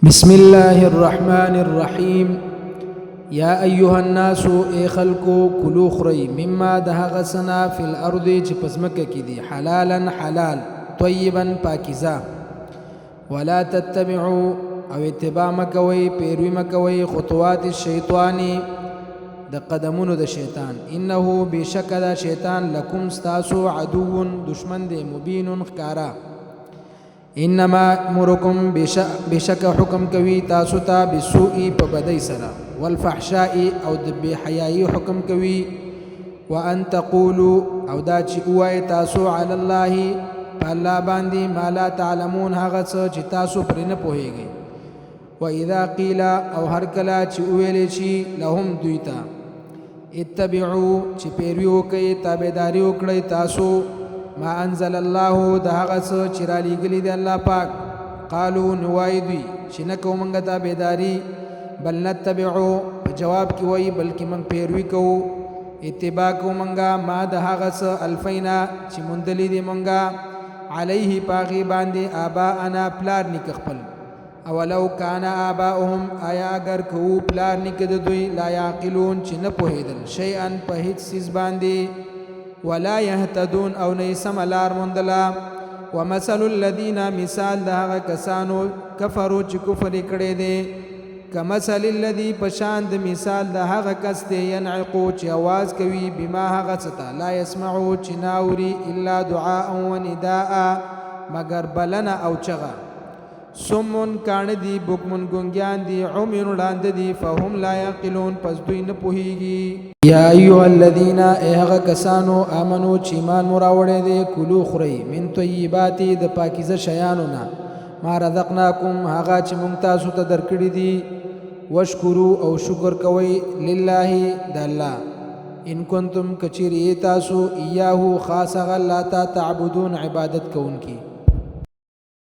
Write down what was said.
بسم الله الرحمن الرحيم يا أيها الناس اي خلقو كلو خري مما دهغسنا في الأرض چپزمک کی دی حلالا حلال طيبا پاکیزا ولا تتبعوا او اتباع مکوي پیروي مکوي خطوات الشيطان د قدمونو د شیطان انه بشکل شیطان لکم استاسو عدو دشمن دی مبین خکارا انما امركم بشک حکم کوي تاسو ته بسوء په بدی سره والفحشاء او د بی حیاي حکم کوي وان تقولوا او دا چې وای تاسو علی الله فالله باندې ما لا تعلمون هغه څه چې تاسو پرې نه پوهیږئ واذا قيل او هر کله چې ویل شي لهم دویتا اتبعوا چې پیروي کوي تابعداري وکړئ تاسو ما انزل الله د هغه څه چې را لېږلي دی الله پاک قالو نوای دوی چې نه کوو موږ تابعداري بل نتبعو په جواب کې وایي بلکې موږ پیروي کوو اتباع کوو موږ ما د هغه څه الفینا چې موندلي دي موږ علیه پاغي باندې آباءنا پلار نیکه خپل اولو کان آباؤهم آیا اگر کوو پلار نیکه د دوی لا یعقلون چې نه پوهېدل شیئا په هیڅ څیز باندې ولا يهتدون او نيسم لار مندلا ومثل الذين مثال ده کسانو کفرو چې کفر کړي دي کمثل الذي پشان د مثال ده هغه کس دی ينعقو چې आवाज کوي بما هغه څه لا يسمعو چې ناوري الا دعاء ونداء مگر بلنا او چغه سمون کان دی بوکمن ګونګیان دی عمر لاند دی فهم لا يعقلون پس دوی نه پوهیږي یا ایها الذين اهغه کسانو امنو چې ایمان مراوړې دي کلو خوري من طیبات د پاکیزه شیانو نه ما رزقناکم هغه چې مونږ تاسو ته درکړي دي وشکرو او شکر کوي لله د الله ان کنتم کچری تاسو ایاه خاص غلا تعبدون عبادت کوونکی